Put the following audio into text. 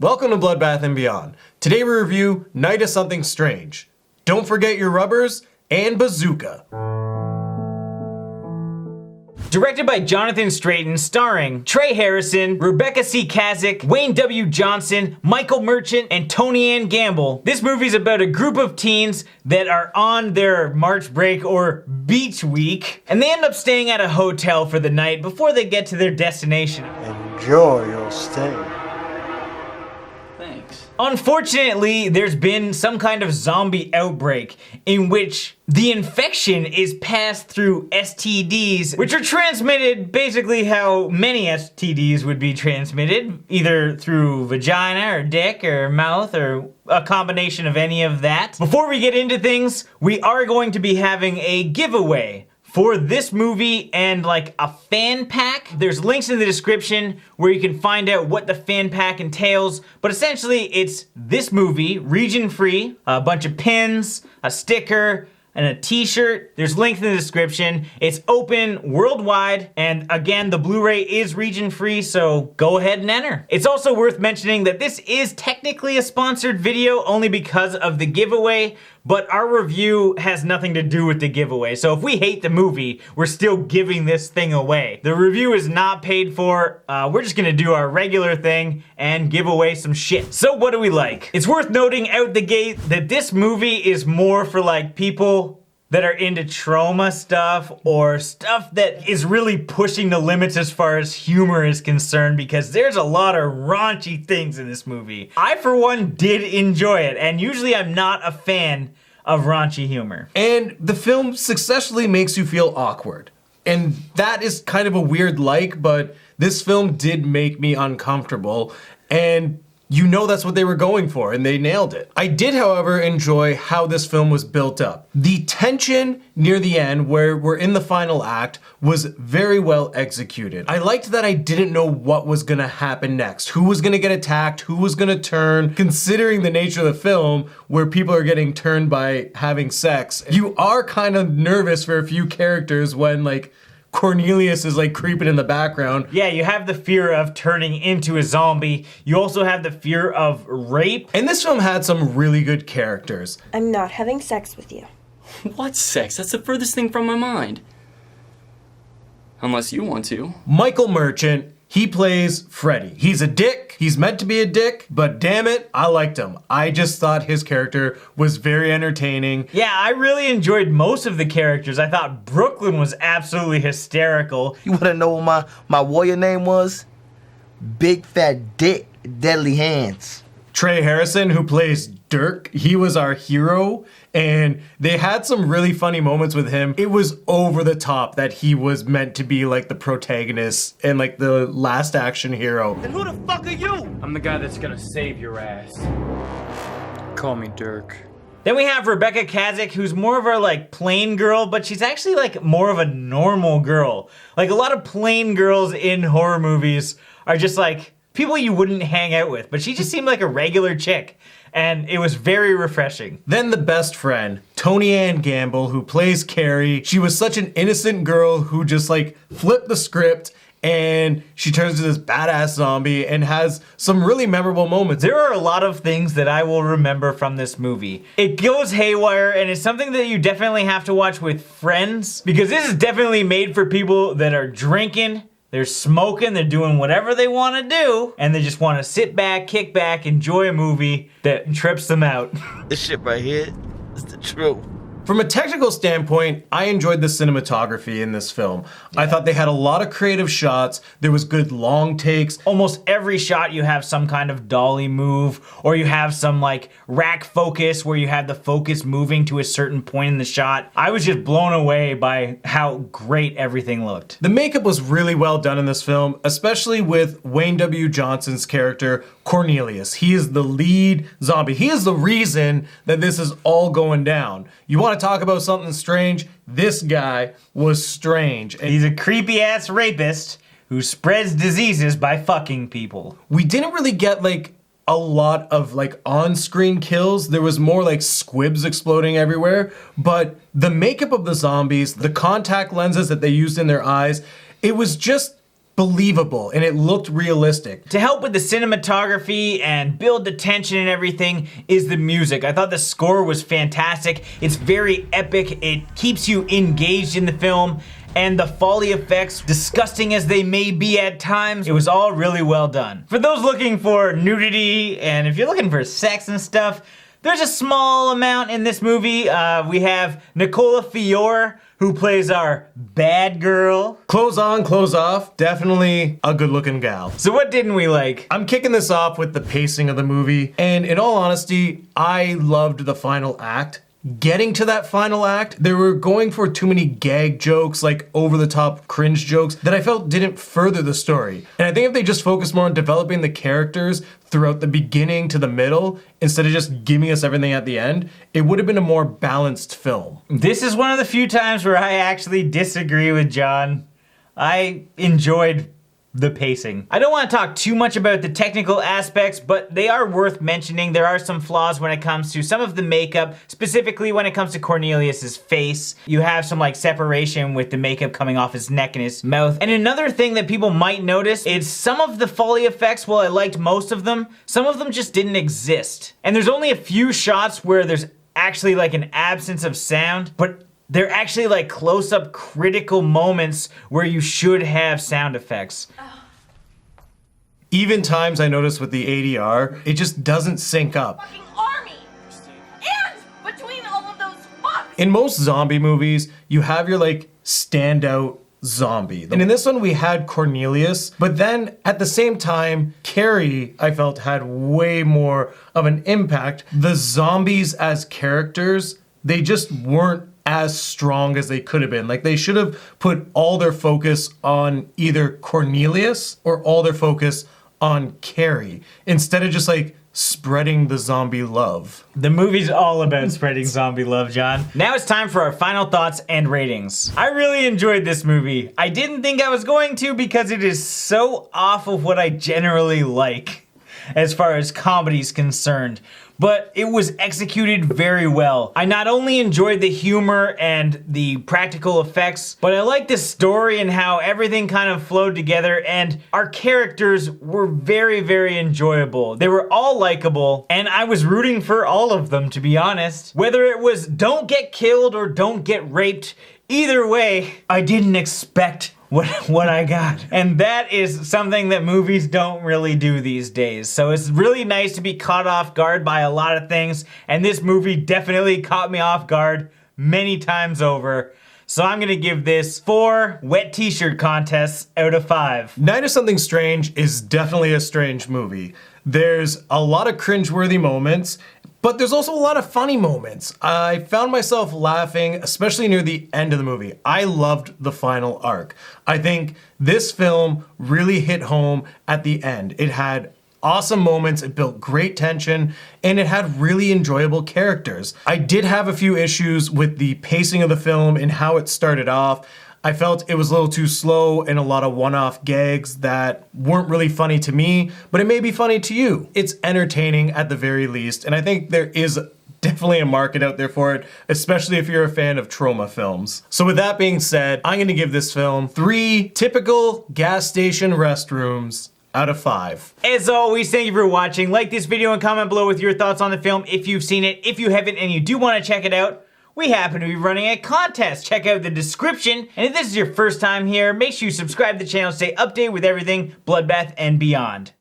Welcome to Bloodbath and Beyond. Today we review Night of Something Strange. Don't forget your rubbers and bazooka. Directed by Jonathan Straiton, starring Trey Harrison, Rebecca C. Kazak, Wayne W. Johnson, Michael Merchant, and Tony Ann Gamble. This movie's about a group of teens that are on their March break or beach week, and they end up staying at a hotel for the night before they get to their destination. Enjoy your stay. Unfortunately, there's been some kind of zombie outbreak in which the infection is passed through STDs, which are transmitted basically how many STDs would be transmitted, either through vagina or dick or mouth or a combination of any of that. Before we get into things, we are going to be having a giveaway for this movie and like a fan pack. There's links in the description where you can find out what the fan pack entails, but essentially it's this movie, region free, a bunch of pins, a sticker, and a t-shirt. There's links in the description. It's open worldwide, and again, the Blu-ray is region free, so go ahead and enter. It's also worth mentioning that this is technically a sponsored video only because of the giveaway, but our review has nothing to do with the giveaway. So if we hate the movie, we're still giving this thing away. The review is not paid for. We're just gonna do our regular thing and give away some shit. So what do we like? It's worth noting out the gate that this movie is more for like people that are into trauma stuff or stuff that is really pushing the limits as far as humor is concerned, because there's a lot of raunchy things in this movie. I, for one, did enjoy it, and usually I'm not a fan of raunchy humor. And the film successfully makes you feel awkward. And that is kind of a weird like, but this film did make me uncomfortable, and you know that's what they were going for, and they nailed it. I did, however, enjoy how this film was built up. The tension near the end, where we're in the final act, was very well executed. I liked that I didn't know what was gonna happen next. Who was gonna get attacked, who was gonna turn. Considering the nature of the film, where people are getting turned by having sex, you are kind of nervous for a few characters when like Cornelius is like creeping in the background. Yeah, you have the fear of turning into a zombie. You also have the fear of rape. And this film had some really good characters. I'm not having sex with you. What sex? That's the furthest thing from my mind. Unless you want to. Michael Merchant, he plays Freddy. He's a dick, he's meant to be a dick, but damn it, I liked him. I just thought his character was very entertaining. Yeah, I really enjoyed most of the characters. I thought Brooklyn was absolutely hysterical. You wanna know what my warrior name was? Big Fat Dick, Deadly Hands. Trey Harrison, who plays Dirk, he was our hero, and they had some really funny moments with him. It was over the top that he was meant to be like the protagonist and like the last action hero. And who the fuck are you? I'm the guy that's gonna save your ass. Call me Dirk. Then we have Rebecca Kazak, who's more of our like plain girl, but she's actually like more of a normal girl. Like a lot of plain girls in horror movies are just like people you wouldn't hang out with, but she just seemed like a regular chick, and it was very refreshing. Then the best friend, Tony Ann Gamble, who plays Carrie. She was such an innocent girl who just like flipped the script, and she turns into this badass zombie and has some really memorable moments. There are a lot of things that I will remember from this movie. It goes haywire, and it's something that you definitely have to watch with friends, because this is definitely made for people that are drinking, they're smoking, they're doing whatever they want to do, and they just want to sit back, kick back, enjoy a movie that trips them out. This shit right here is the truth. From a technical standpoint, I enjoyed the cinematography in this film. I thought they had a lot of creative shots. There was good long takes. Almost every shot you have some kind of dolly move, or you have some like rack focus where you have the focus moving to a certain point in the shot. I was just blown away by how great everything looked. The makeup was really well done in this film, especially with Wayne W. Johnson's character, Cornelius. He is the lead zombie. He is the reason that this is all going down. You want to talk about something strange? This guy was strange. And he's a creepy ass rapist who spreads diseases by fucking people. We didn't really get like a lot of like on-screen kills. There was more like squibs exploding everywhere, but the makeup of the zombies, the contact lenses that they used in their eyes, it was just believable and it looked realistic. To help with the cinematography and build the tension and everything is the music. I thought the score was fantastic. It's very epic. It keeps you engaged in the film. And the Foley effects, disgusting as they may be at times, it was all really well done. For those looking for nudity, and if you're looking for sex and stuff, there's a small amount in this movie. We have Nicola Fiore, who plays our bad girl. Clothes on, clothes off, definitely a good looking gal. So what didn't we like? I'm kicking this off with the pacing of the movie, and in all honesty, I loved the final act. Getting to that final act, they were going for too many gag jokes, like over-the-top cringe jokes, that I felt didn't further the story. And I think if they just focused more on developing the characters throughout the beginning to the middle, instead of just giving us everything at the end, it would have been a more balanced film. This is one of the few times where I actually disagree with John. I enjoyed the pacing. I don't want to talk too much about the technical aspects, but they are worth mentioning. There are some flaws when it comes to some of the makeup, specifically when it comes to Cornelius's face. You have some like separation with the makeup coming off his neck and his mouth. And another thing that people might notice is some of the Foley effects, while I liked most of them, some of them just didn't exist. And there's only a few shots where there's actually like an absence of sound, but they're actually like close-up critical moments where you should have sound effects. Even times I noticed with the ADR, it just doesn't sync up. Fucking army! And between all of those fucks! In most zombie movies, you have your like standout zombie. And in this one we had Cornelius, but then at the same time, Carrie, I felt, had way more of an impact. The zombies as characters, they just weren't as strong as they could have been. Like, they should have put all their focus on either Cornelius or all their focus on Carrie, instead of just like spreading the zombie love. The movie's all about spreading zombie love, John. Now it's time for our final thoughts and ratings. I really enjoyed this movie. I didn't think I was going to because it is so off of what I generally like as far as comedy's concerned. But it was executed very well. I not only enjoyed the humor and the practical effects, but I liked the story and how everything kind of flowed together, and our characters were very, very enjoyable. They were all likable, and I was rooting for all of them, to be honest. Whether it was don't get killed or don't get raped, either way, I didn't expect what I got. And that is something that movies don't really do these days. So it's really nice to be caught off guard by a lot of things, and this movie definitely caught me off guard many times over. So I'm gonna give this 4 wet t-shirt contests out of 5. Night of Something Strange is definitely a strange movie. There's a lot of cringeworthy moments, but there's also a lot of funny moments. I found myself laughing, especially near the end of the movie. I loved the final arc. I think this film really hit home at the end. It had awesome moments, it built great tension, and it had really enjoyable characters. I did have a few issues with the pacing of the film and how it started off. I felt it was a little too slow and a lot of one-off gags that weren't really funny to me, but it may be funny to you. It's entertaining at the very least, and I think there is definitely a market out there for it, especially if you're a fan of trauma films. So with that being said, I'm gonna give this film 3 typical gas station restrooms out of 5. As always, thank you for watching. Like this video and comment below with your thoughts on the film if you've seen it. If you haven't and you do want to check it out, we happen to be running a contest. Check out the description. And if this is your first time here, make sure you subscribe to the channel to stay updated with everything Bloodbath and beyond.